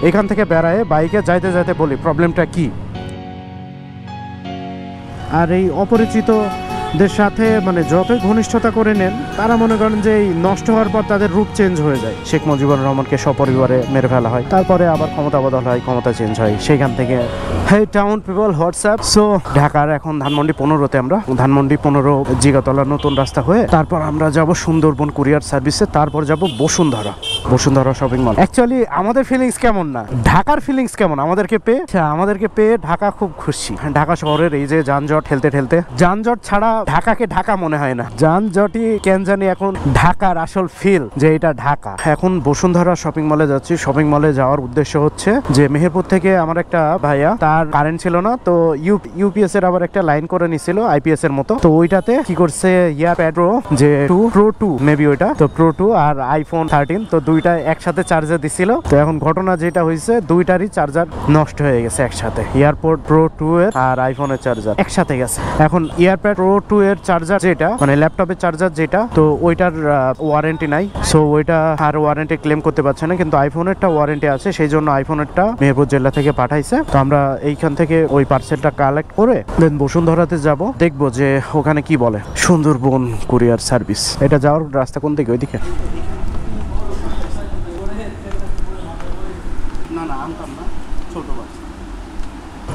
এখান থেকে বেড়ায় বাইকে যাইতে যাইতে বলি প্রবলেমটা কি। আর এই অপরিচিতদের সাথে মানে যতই ঘনিষ্ঠতা করে নেন, তারা মনে করেন যে এই নষ্ট হওয়ার পর তাদের রূপ চেঞ্জ হয়ে যায়। শেখ মুজিবুর রহমানকে সপরিবারে মেরে ফেলা হয়, তারপরে আবার ক্ষমতা বদল হয়, ক্ষমতা চেঞ্জ হয়। সেইখান থেকে হেই টাউন পিপল হোয়াটসঅ্যাপ। সো ঢাকার এখন ধানমন্ডি 15-তে, আমরা ধানমন্ডি 15 জিগাতলা নতুন রাস্তা হয়ে তারপর আমরা যাব সুন্দরবন কুরিয়ার সার্ভিসে, তারপর যাব বসুন্ধরা শপিং মল। অ্যাকচুয়ালি আমাদের ফিলিংস কেমন না, ঢাকার ফিলিংস কেমন আমাদেরকে পেয়ে ঢাকা খুব খুশি। ঢাকা শহরের এই যে যানজট ঠেলতে যানজট ছাড়া ঢাকাকে ঢাকা মনে হয় না, যানজটই কেন জানি এখন ঢাকার আসল ফিল যে এটা ঢাকা। এখন বসুন্ধরা শপিং মলে যাচ্ছি। শপিং মলে যাওয়ার উদ্দেশ্য হচ্ছে যে মেহেরপুর থেকে আমার একটা ভাইয়া, তার কারেন্ট ছিল না, তো ইউপিএস এর আবার একটা লাইন করে নিছিল আইপিএস এর মতো। তো ওইটাতে কি করছে, ইয়ারপ্যাড প্রো যে প্রো 2 মেবি ওইটা, তো প্রো 2 আর আইফোন 13, তো দুইটা একসাথে চার্জে দিছিল। তো এখন ঘটনা যেটা হয়েছে, দুইটারই চার্জার নষ্ট হয়ে গেছে একসাথে। এয়ারপোর্ট প্রো 2 এর আর আইফোনের চার্জার একসাথে গেছে। এখন ইয়ারপ্যাড প্রো 2 এর চার্জার যেটা মানে ল্যাপটপের চার্জার যেটা, তো ওইটার ওয়ারেন্টি নাই, সো ওইটা আর ওয়ারেন্টি ক্লেম করতে পারছে না। কিন্তু আইফোনেরটা ওয়ারেন্টি আছে, সেই জন্য আইফোনেরটা মেহেরপুর জেলা থেকে পাঠাইছে। তো আমরা এইখান থেকে ওই পার্সেলটা কালেক্ট করে দেন বসুন্ধরাতে যাব, দেখবো যে ওখানে কি বলে। সুন্দরবন কুরিয়ার সার্ভিস, এটা যাওয়ার রাস্তা কোন দিকে? ওইদিকে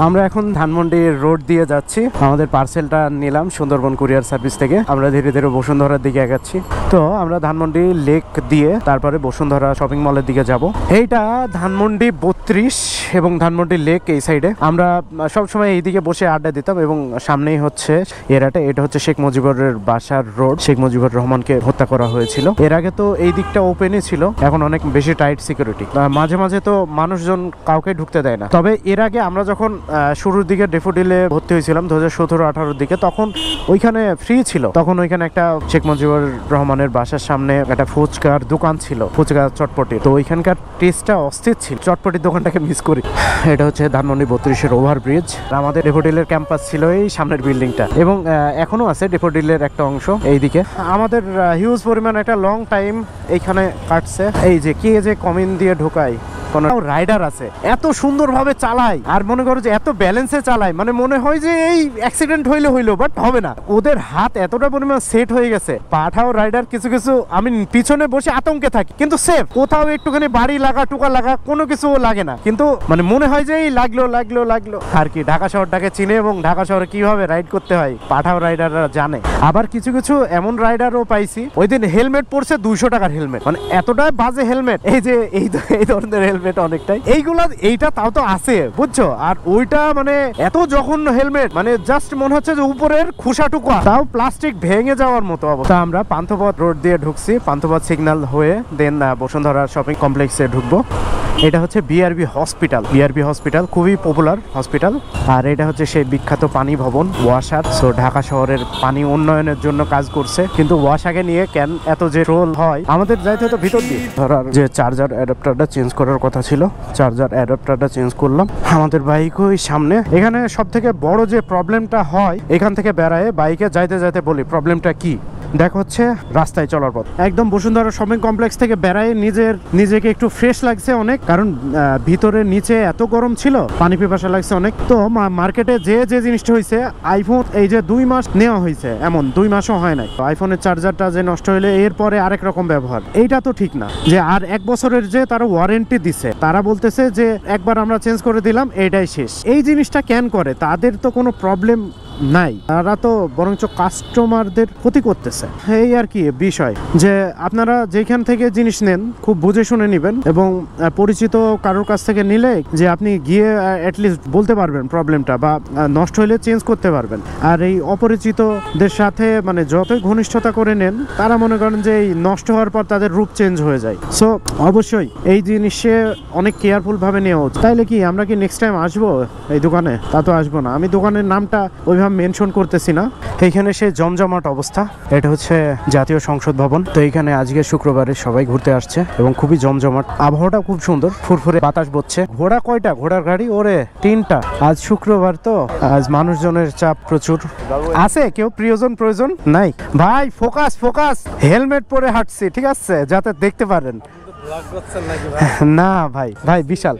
আমরা এখন ধানমন্ডি রোড দিয়ে যাচ্ছি। আমাদের পার্সেলটা নিলাম সুন্দরবন কুরিয়ার সার্ভিস থেকে। আমরা ধীরে ধীরে বসুন্ধরার দিকে এগাচ্ছি। তো আমরা ধানমন্ডি লেক দিয়ে তারপরে বসুন্ধরা শপিং মলের দিকে যাব। এইটা ধানমন্ডি 32 এবং ধানমন্ডি লেক এই সাইডে। আমরা সবসময় এইদিকে বসে আড্ডা দিতাম এবং সামনেই হচ্ছে এরাটা, এটা হচ্ছে শেখ মুজিবুরের বাসার রোড। শেখ মুজিবুর রহমানকে হত্যা করা হয়েছিল। এর আগে তো এই দিকটা ওপেনই ছিল, এখন অনেক বেশি টাইট সিকিউরিটি, মাঝে মাঝে তো মানুষজন কাউকে ঢুকতে দেয় না। তবে এর আগে আমরা যখন শুরুর দিকে ডেফোডিলে ভর্তি হয়েছিলাম 2017-18 দিকে, তখন ওইখানে ফ্রি ছিল। তখন ওইখানে একটা শেখ মুজিবুর রহমানের বাসার সামনে একটা ফুচকার দোকান ছিল, ফুচকা চটপটি। তো ওইখানকার টেস্টটা অস্থির ছিল, চটপটির দোকানটাকে মিস করি। এটা হচ্ছে ধানমন্ডি 32-এর ওভারব্রিজ। আমাদের ডেফোডিলের ক্যাম্পাস ছিল এই সামনের বিল্ডিংটা, এবং এখনো আছে ডেফোডিলের একটা অংশ এইদিকে। আমাদের হিউজ পরিমাণ একটা লং টাইম এইখানে কাটছে। এই যে কে যে কমিন দিয়ে ঢোকায়, রাইডার আছে এত সুন্দর ভাবে চালায়, আর মনে করো যে এত ব্যালেন্সে চালায়, মানে মনে হয় যে এই অ্যাক্সিডেন্ট হইলো বাট হবে না। ওদের হাত এতটা পরিমাণ সেট হয়ে গেছে। পাঠাও রাইডার কিছু আমি পিছনে বসে আতঙ্কে থাকি, কিন্তু সেফ। কোথাও একটুখানি বাড়ি লাগা টুকা লাগা কোনো কিছু লাগে না, কিন্তু মানে মনে হয় যে এই লাগলো আর কি। ঢাকা শহরটাকে চিনে এবং ঢাকা শহরে কিভাবে রাইড করতে হয় পাঠাও রাইডাররা জানে। আবার কিছু এমন রাইডারও পাইছি, ওই দিন হেলমেট পরছে 200 টাকার হেলমেট, মানে এতটাই বাজে হেলমেট। এই যে এই ধরনের হেলমেট অনেকটাই এইটা তাও তো আছে, বুঝছো। আর ওইটা মানে এত জঘন্য হেলমেট, মানে জাস্ট মনে হচ্ছে যে উপরের খোসাটুকু তাও প্লাস্টিক ভেঙে যাওয়ার মতো অবস্থা। আমরা পান্থপথ রোড দিয়ে ঢুকছি, পান্থপথ সিগন্যাল হয়ে দেন বসুন্ধরা শপিং কমপ্লেক্সে ঢুকবো। এটা হচ্ছে বিআরবি হসপিটাল, খুবই পপুলার হসপিটাল। আর এটা হচ্ছে সেই বিখ্যাত পানি ভবন ওয়াসার। সো ঢাকা শহরের পানি উন্নয়নের জন্য কাজ করছে, কিন্তু ওয়াসাকে নিয়ে কেন এত যে রোল হয়, আমাদের যাইতে হতো ভিতর দিয়ে। ধরার যে চার্জার অ্যাডাপ্টারটা চেঞ্জ করার কথা ছিল, চার্জার অ্যাডাপ্টারটা চেঞ্জ করলাম। আমাদের বাইক ওই সামনে। এখানে সব থেকে বড় যে প্রবলেমটা হয়, এখান থেকে বেড়ায় বাইকে যাইতে বলি প্রবলেমটা কি। দেখো হচ্ছে রাস্তায় চলার পথ একদম বসুন্ধরা শপিং কমপ্লেক্স থেকে বেড়ায় নিজেকে একটু ফ্রেশ লাগছে অনেক, কারণ ভিতরে নিচে এত গরম ছিল, পানি পিপাসা লাগছে অনেক। তো মার্কেটে যে জিনিসটা হয়েছে, আইফোন এই যে 2 মাস নেওয়া হয়েছে, এমন 2 মাসও হয় নাই। আইফোনের চার্জারটা যে নষ্ট হইলে এরপরে আরেক রকম ব্যবহার, এইটা তো ঠিক না। যে আর 1 বছরের যে তারা ওয়ারেন্টি দিছে, তারা বলতেছে যে একবার আমরা চেঞ্জ করে দিলাম, এইটাই শেষ। এই জিনিসটা কেন করে? তাদের তো কোনো প্রবলেম নাই, তারা তো বরঞ্চ কাস্টমারদের ক্ষতি করতেছে। এই আর কি বিষয়, যে আপনারা যেখান থেকে জিনিস নেন খুব বুঝে শুনে নেবেন, এবং পরিচিত কারোর কাছ থেকে নিলে যে আপনি গিয়ে অ্যাটলিস্ট বলতে পারবেন প্রবলেমটা, বা নষ্ট হলে চেঞ্জ করতে পারবেন। আর এই অপরিচিতদের সাথে মানে যতই ঘনিষ্ঠতা করে নেন, তারা মনে করেন যে এই নষ্ট হওয়ার পর তাদের রূপ চেঞ্জ হয়ে যায়। সো অবশ্যই এই জিনিসে অনেক কেয়ারফুল ভাবে নেওয়া উচিত। তাইলে কি আমরা কি নেক্সট টাইম আসবো এই দোকানে? তা তো আসবো না। আমি দোকানের নামটা ওইভাবে মেনশন করতেছি না। এইখানে সে জমজমাট অবস্থা। এটা হচ্ছে জাতীয় সংসদ ভবন। তো এইখানে আজকে শুক্রবারে সবাই ঘুরতে আসছে এবং খুবই জমজমাট। আবহাওয়াটা খুব সুন্দর, ফুরফুরে বাতাস বচ্ছে। ঘোড়া কয়টা? ঘোড়ার গাড়ি ওরে 3টা। আজ শুক্রবার তো আজ মানুষজনের চাপ প্রচুর আছে। কেউ প্রয়োজন নাই ভাই। ফোকাস হেলমেট পরে হাঁটছি, ঠিক আছে, যাতে দেখতে পারেন। না ভাই, ভাই বিশাল।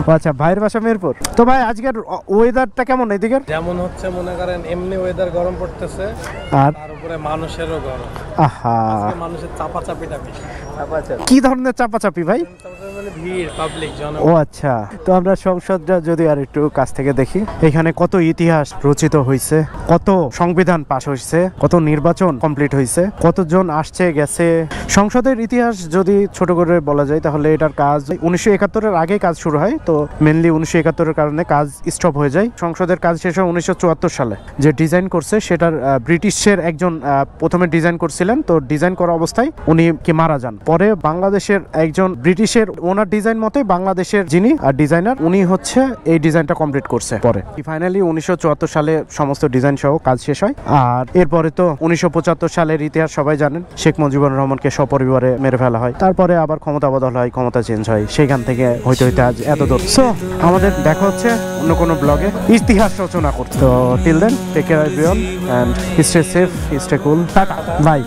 ও আচ্ছা, ভাইয়ের বাসা মেহেরপুর। তো ভাই আজকের ওয়েদারটা কেমন এদিকের? যেমন হচ্ছে মনে করেন এমনি ওয়েদার গরম পড়তেছে, আর তার উপরে মানুষেরও গরম। আহা, আজকে মানুষের চাপাচাপিটা বেশি। কি ধরনের চাপাচাপি ভাই? মানে ভিড়, পাবলিক, জন। ও আচ্ছা, তো আমরা সংসদটা যদি আর একটু কাছ থেকে দেখি, এখানে কত ইতিহাস রচিত হয়েছে, কত সংবিধান পাশ হয়েছে, কত নির্বাচন কমপ্লিট হয়েছে, কতজন আসছে গেছে। সংসদের ইতিহাস যদি ছোট করে বলা যায় তাহলে এটার কাজ 1971-এর আগে কাজ শুরু হয়। তো মেনলি 1971-এর কারণে কাজ স্টপ হয়ে যায়। সংসদের কাজ শেষ হয় 1974 সালে। যে ডিজাইন করছে সেটার ব্রিটিশের একজন প্রথমে ডিজাইন করছিলেন, তো ডিজাইন করা অবস্থায় উনি কি মারা যান। পরে বাংলাদেশের একজন ব্রিটিশের ওনার ডিজাইন মতে বাংলাদেশের যিনি ডিজাইনার উনি হচ্ছে এই ডিজাইনটা কমপ্লিট করছে। পরে ফাইনালি 1974 সালে সমস্ত ডিজাইন সহ কাজ শেষ হয়। আর এরপরে তো 1975 সালের ইতিহাস সবাই জানেন, শেখ মুজিবুর রহমানকে সপরিবারে মেরে ফেলা হয়। তারপরে আবার ক্ষমতা বদল হয়, ক্ষমতা চেঞ্জ হয়, সেখান থেকে হইতে হইতে আজ এত দূর। সো আমাদের দেখা হচ্ছে অন্য কোনো ব্লগে ইতিহাস রচনা করতে। তো till then take care everyone and stay safe, stay cool, tata, by.